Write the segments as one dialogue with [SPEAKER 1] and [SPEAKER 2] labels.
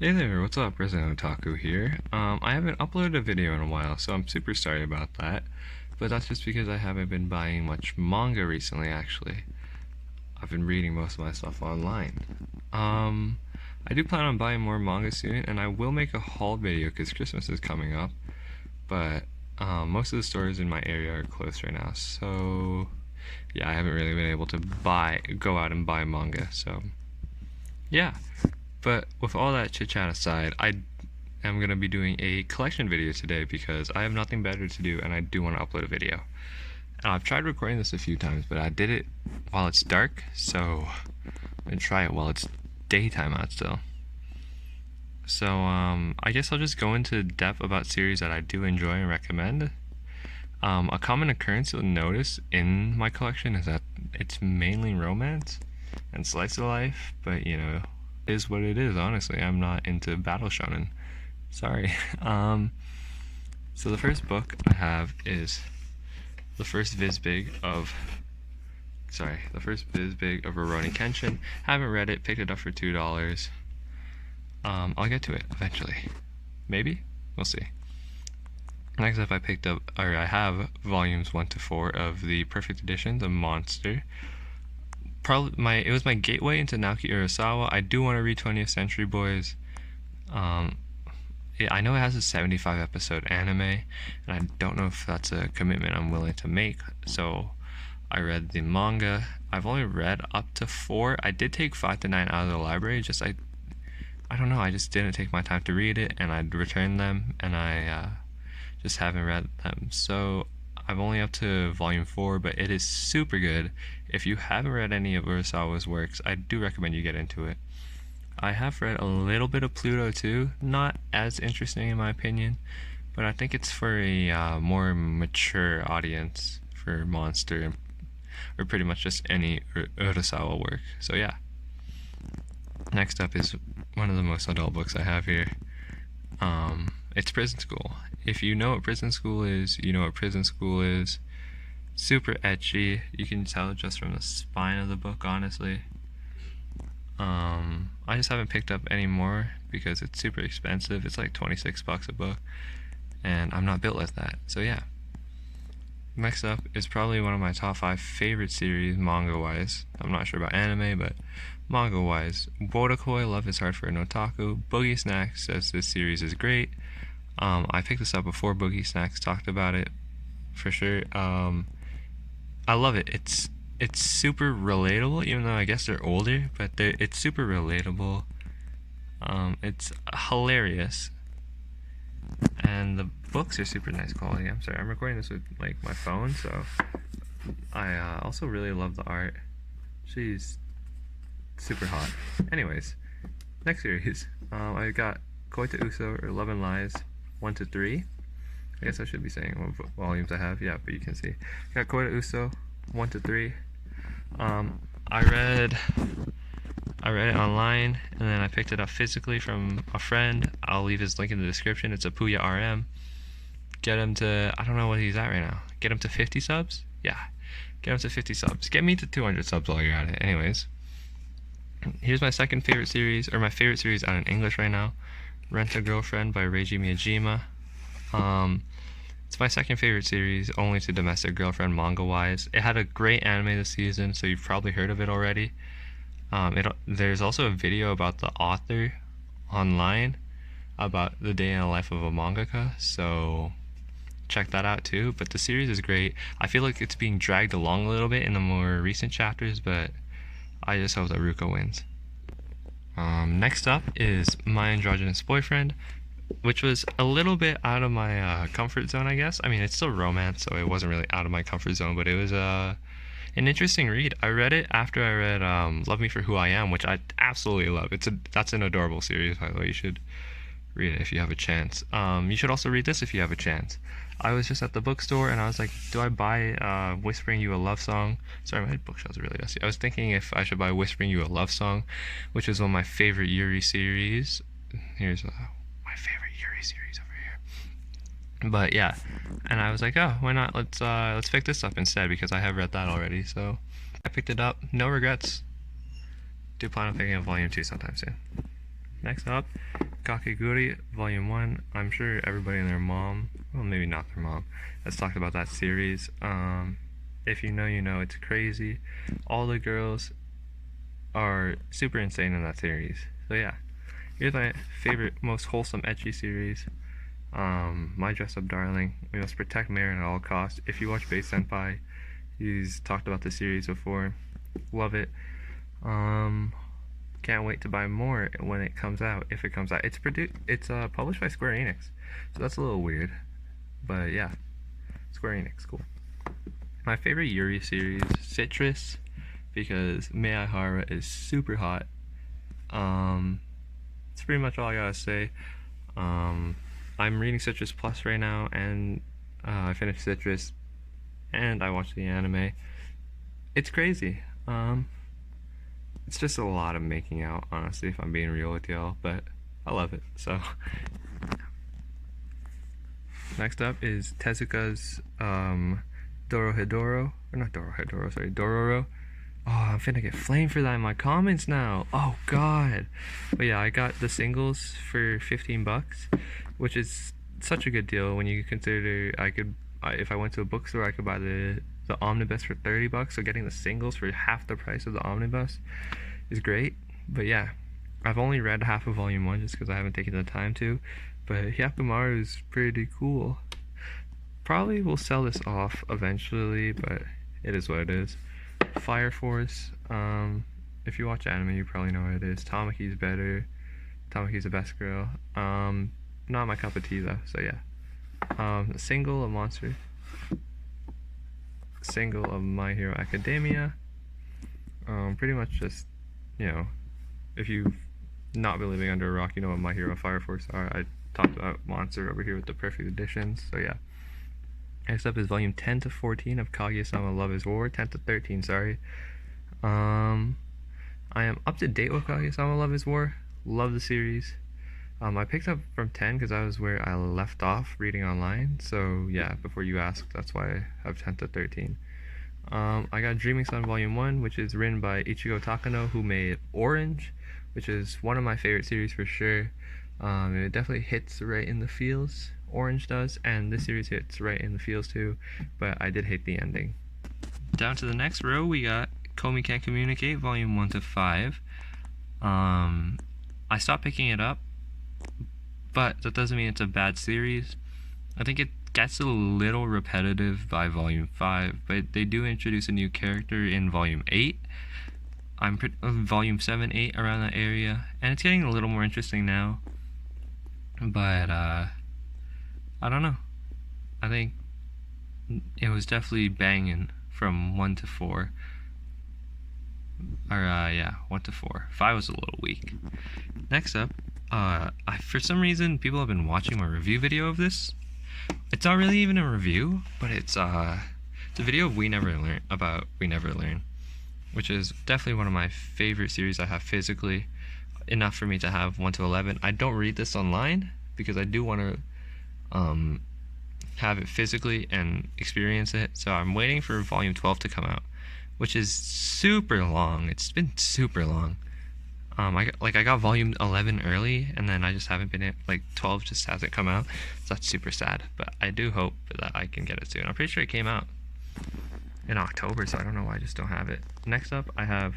[SPEAKER 1] Hey there, what's up? Resident Otaku here. I haven't uploaded a video in a while, so I'm super sorry about that. But that's just because I haven't been buying much manga recently, actually. I've been reading most of my stuff online. I do plan on buying more manga soon, and I will make a haul video because Christmas is coming up. But most of the stores in my area are closed right now, so yeah, I haven't really been able to go out and buy manga, so yeah. But with all that chit chat aside, I am going to be doing a collection video today because I have nothing better to do and I do want to upload a video. I've tried recording this a few times, but I did it while it's dark, so I'm going to try it while it's daytime out still. So I guess I'll just go into depth about series that I do enjoy and recommend. A common occurrence you'll notice in my collection is that it's mainly romance and slice of life, but you know, is what it is. Honestly, I'm not into battle shonen. Sorry. So the first book I have is the first Viz-Big of Rurouni Kenshin. Haven't read it. Picked it up for $2. I'll get to it eventually. Maybe. We'll see. Next up, I have volumes 1 to 4 of the Perfect Edition, The Monster. It was my gateway into Naoki Urasawa. I do want to read 20th Century Boys. I know it has a 75 episode anime, and I don't know if that's a commitment I'm willing to make. So I read the manga. I've only read up to 4. I did take 5 to 9 out of the library. I don't know. I just didn't take my time to read it, and I'd returned them, and I just haven't read them. So I'm only up to volume 4, but it is super good. If you haven't read any of Urasawa's works, I do recommend you get into it. I have read a little bit of Pluto too, not as interesting in my opinion, but I think it's for a more mature audience for Monster, or pretty much just any Urasawa work. So yeah. Next up is one of the most adult books I have here. It's Prison School. If you know what Prison School is, you know what Prison School is. Super ecchi. You can tell just from the spine of the book, honestly. I just haven't picked up any more because it's super expensive. It's like $26 a book, and I'm not built like that. So yeah. Next up is probably one of my top 5 favorite series manga-wise. I'm not sure about anime, but manga-wise, Bodokoi, Love is Hard for an Otaku. Boogie Snacks says this series is great. I picked this up before Boogie Snacks talked about it, for sure. I love it. It's super relatable, even though I guess they're older, but it's super relatable. It's hilarious, and the books are super nice quality. I'm sorry, I'm recording this with like my phone, so I also really love the art. She's super hot. Anyways, next series, I got Koita Uso, or Love and Lies 1 to 3. I guess I should be saying what volumes I have. Yeah, but you can see. I got Koita Uso 1 to 3. I read it online, and then I picked it up physically from a friend. I'll leave his link in the description. It's a Puya RM. Get him to, I don't know what he's at right now. Get him to 50 subs? Yeah. Get him to 50 subs. Get me to 200 subs while you're at it. Anyways. Here's my second favorite series, or my favorite series out in English right now. Rent a Girlfriend by Reiji Miyajima. It's my second favorite series, only to Domestic Girlfriend manga-wise. It had a great anime this season, so you've probably heard of it already. There's also a video about the author online about the day in the life of a mangaka, so check that out too. But the series is great. I feel like it's being dragged along a little bit in the more recent chapters, but I just hope that Ruka wins. Next up is My Androgynous Boyfriend, which was a little bit out of my comfort zone, I guess. I mean, it's still romance, so it wasn't really out of my comfort zone, but it was an interesting read. I read it after I read Love Me for Who I Am, which I absolutely love. That's an adorable series, by the way. You should read it if you have a chance. You should also read this if you have a chance. I was just at the bookstore, and I was like, do I buy Whispering You a Love Song? Sorry, my bookshelves are really dusty. I was thinking if I should buy Whispering You a Love Song, which is one of my favorite Yuri series. Here's my favorite Yuri series over here. But yeah, and I was like, oh, why not? Let's pick this up instead, because I have read that already. So I picked it up. No regrets. Do plan on picking up volume 2 sometime soon. Next up, Kakiguri Volume One. I'm sure everybody and their mom, well, maybe not their mom, has talked about that series. If you know, you know. It's crazy. All the girls are super insane in that series. So yeah, here's my favorite, most wholesome ecchi series. My dress up darling. We must protect Marin at all costs. If you watch Base Senpai, he's talked about the series before. Love it. Can't wait to buy more when it comes out, if it comes out. It's published by Square Enix, so that's a little weird, but yeah, Square Enix, cool. My favorite Yuri series, Citrus, because Meihara is super hot. It's pretty much all I gotta say. I'm reading Citrus Plus right now, and I finished Citrus, and I watched the anime. It's crazy. It's just a lot of making out, honestly, if I'm being real with y'all, but I love it, so. Next up is Tezuka's Dororo. Oh, I'm finna get flamed for that in my comments now. Oh god. But yeah, I got the singles for 15 bucks, which is such a good deal when you consider if I went to a bookstore, I could buy the omnibus for 30 bucks, so getting the singles for half the price of the omnibus is great. But yeah, I've only read half of Volume 1 just because I haven't taken the time to, but Hyakumaru is pretty cool. Probably will sell this off eventually, but it is what it is. Fire Force, if you watch anime, you probably know what it is. Tamaki's better. Tamaki's the best girl. Not my cup of tea though, so yeah. Single of Monster. Single of My Hero Academia. Pretty much just, you know, if you've not been living under a rock, you know what My Hero and Fire Force are. I talked about Monster over here with the perfect editions, so yeah. Next up is volume 10 to 14 of Kaguya-sama Love is War. 10 to 13, sorry. I am up to date with Kaguya-sama Love is War. Love the series. I picked up from 10 because that was where I left off reading online. So yeah, before you ask, that's why I have 10 to 13. I got Dreaming Sun Volume 1, which is written by Ichigo Takano, who made Orange, which is one of my favorite series for sure. It definitely hits right in the feels. Orange does, and this series hits right in the feels too, but I did hate the ending. Down to the next row, we got Komi Can't Communicate, Volume 1 to 5. I stopped picking it up, but that doesn't mean it's a bad series. I think it gets a little repetitive by Volume 5, but they do introduce a new character in Volume 8. Volume 7, 8, around that area, and it's getting a little more interesting now, but I don't know. I think it was definitely banging from 1 to 4. Or, yeah, 1 to 4. 5 was a little weak. Next up, for some reason, people have been watching my review video of this. It's not really even a review, but it's a video of We Never Learn, which is definitely one of my favorite series I have physically. Enough for me to have 1 to 11. I don't read this online because I do want to have it physically and experience it, so I'm waiting for volume 12 to come out, which is super long. It's been super long. I got volume 11 early, and then I just haven't been 12 just hasn't come out, so that's super sad, but I do hope that I can get it soon. I'm pretty sure it came out in October, so I don't know why I just don't have it. Next up, I have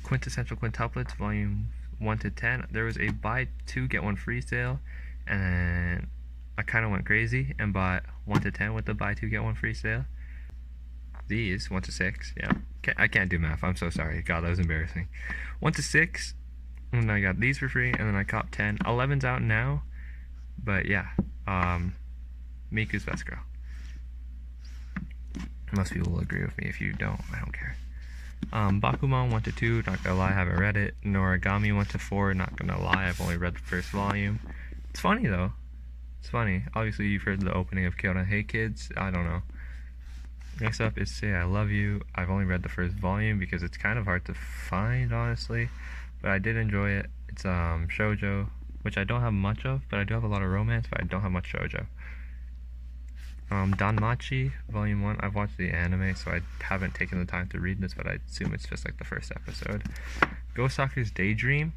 [SPEAKER 1] Quintessential Quintuplets, volume 1 to 10. There was a buy 2 get 1 free sale, and I kind of went crazy and bought 1 to 10 with the buy 2 get 1 free sale. These 1 to 6, yeah. I can't do math. I'm so sorry. God, that was embarrassing. 1 to 6, and then I got these for free, and then I copped 10. 11's out now, but yeah. Miku's best girl. Most people will agree with me. If you don't, I don't care. Bakuman 1 to 2, not gonna lie, I haven't read it. Noragami 1 to 4, not gonna lie, I've only read the first volume. It's funny though. It's funny. Obviously, you've heard the opening of Kyoto Hey Kids. I don't know. Next up is Say I Love You. I've only read the first volume because it's kind of hard to find, honestly, but I did enjoy it. It's shoujo, which I don't have much of, but I do have a lot of romance, but I don't have much shoujo. Danmachi, Volume 1. I've watched the anime, so I haven't taken the time to read this, but I assume it's just like the first episode. Ghost Stalker's Daydream.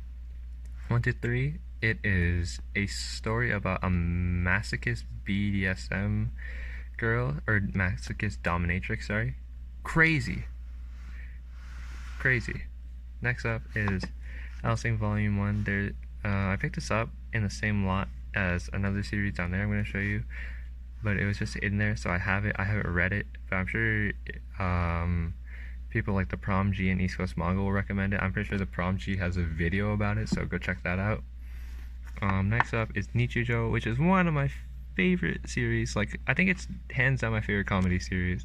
[SPEAKER 1] 1 to 3, it is a story about a masochist BDSM girl, or masochist dominatrix, sorry. Crazy. Next up is Hellsing Volume 1. I picked this up in the same lot as another series down there I'm going to show you, but it was just in there, so I have it. I haven't read it, but I'm sure people like the Prom G and East Coast Manga will recommend it. I'm pretty sure the Prom G has a video about it, so go check that out. Next up is Nichijou, which is one of my favorite series. Like, I think it's hands down my favorite comedy series.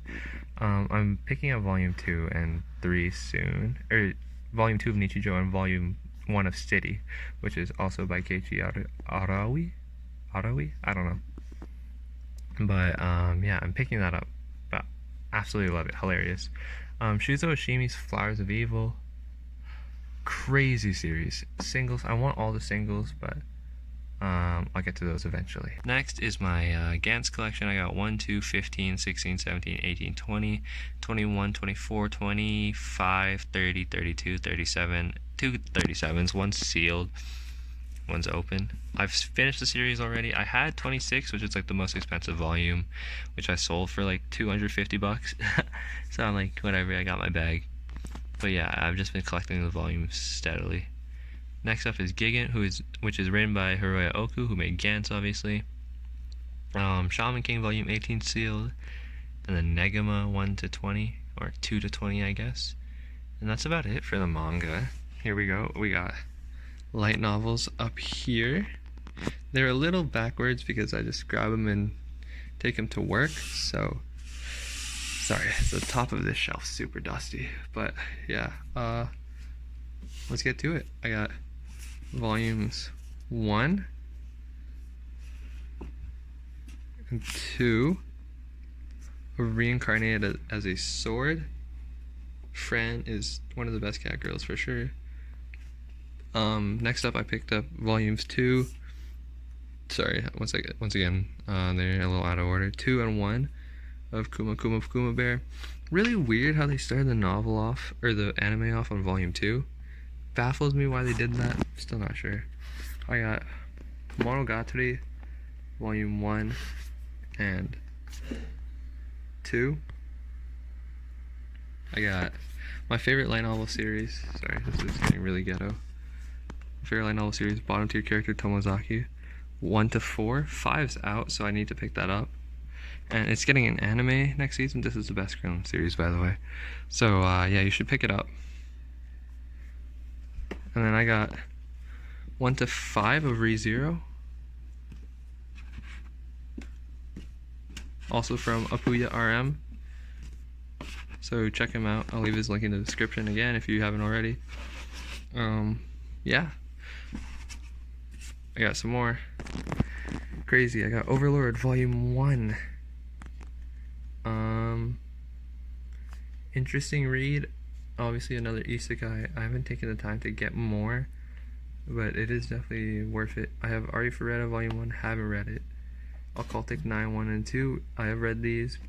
[SPEAKER 1] I'm picking up Volume 2 and 3 soon, or Volume 2 of Nichijou and Volume 1 of City, which is also by Keiichi Arawi? I don't know. But yeah, I'm picking that up. But absolutely love it. Hilarious. Shuzo Oshimi's Flowers of Evil. Crazy series. Singles. I want all the singles, but I'll get to those eventually. Next is my Gantz collection. I got 1, 2, 15, 16, 17, 18, 20, 21, 24, 25, 30, 32, 37, 2 37s, one's sealed, one's open. I've finished the series already. I had 26, which is like the most expensive volume, which I sold for like 250 bucks. So I'm like, whatever, I got my bag. But yeah, I've just been collecting the volumes steadily. Next up is Gigant, which is written by Hiroya Oku, who made Gantz, obviously. Shaman King Volume 18 sealed, and then Negama 1 to 20, or 2 to 20, I guess. And that's about it for the manga. Here we go. We got light novels up here. They're a little backwards because I just grab them and take them to work. So, sorry, the top of this shelf's super dusty. But yeah, let's get to it. I got volumes 1 and 2 of Reincarnated as a Sword. Fran is one of the best cat girls for sure. Next up I picked up volumes 2. Sorry, once again, they're a little out of order. 2 and 1 of Kuma Bear. Really weird how they started the novel off, or the anime off, on volume 2. Baffles me why they did that. Still not sure. I got Monogatari volume 1 and 2. I got my favorite light novel series. Sorry, this is getting really ghetto. My favorite light novel series, bottom tier character Tomozaki. 1 to 4. 5's out, so I need to pick that up. And it's getting an anime next season. This is the best grown series, by the way. So yeah, you should pick it up. And then I got 1 to 5 of ReZero. Also from Apuya RM. So check him out. I'll leave his link in the description again if you haven't already. Yeah. I got some more. Crazy. I got Overlord Volume 1. Interesting read. Obviously another isekai. I haven't taken the time to get more, but it is definitely worth it. I have Ari Ferretta Volume 1, haven't read it. Occultic 9, 1 and 2, I have read these.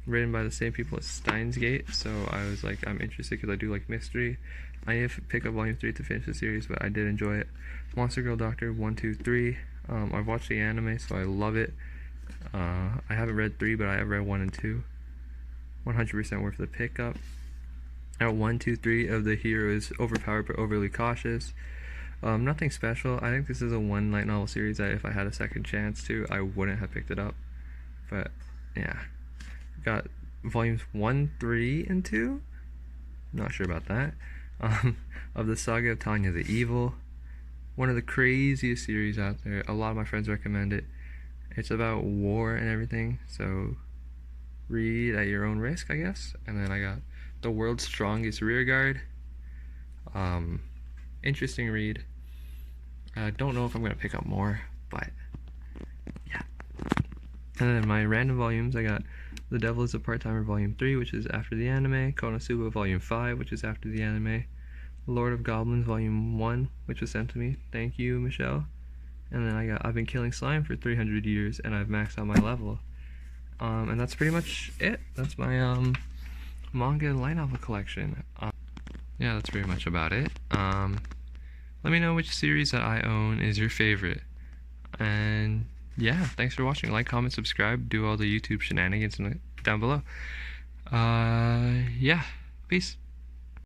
[SPEAKER 1] Written by the same people as Steins Gate, so I was like, I'm interested because I do like mystery. I need to pick up Volume 3 to finish the series, but I did enjoy it. Monster Girl Doctor 1, 2, 3. I've watched the anime, so I love it. I haven't read 3, but I have read 1 and 2. 100% worth the pickup. At 1, 2, 3 of the hero is overpowered but overly cautious. Nothing special. I think this is a one light novel series that if I had a second chance to, I wouldn't have picked it up. But yeah, got volumes 1, 3, and 2. Not sure about that. Of the Saga of Tanya the Evil. One of the craziest series out there. A lot of my friends recommend it. It's about war and everything, so read at your own risk, I guess. And then I got The World's Strongest Rearguard. Interesting read. I don't know if I'm going to pick up more, but yeah. And then my random volumes, I got The Devil is a Part-Timer Volume 3, which is after the anime. Konosuba Volume 5, which is after the anime. Lord of Goblins Volume 1, which was sent to me. Thank you, Michelle. And then I got I've Been Killing Slime for 300 years, and I've maxed out my level. And that's pretty much it. That's my manga and light novel collection. Yeah, that's pretty much about it. Let me know which series that I own is your favorite. And yeah, thanks for watching. Like, comment, subscribe, do all the YouTube shenanigans down below. Yeah, peace.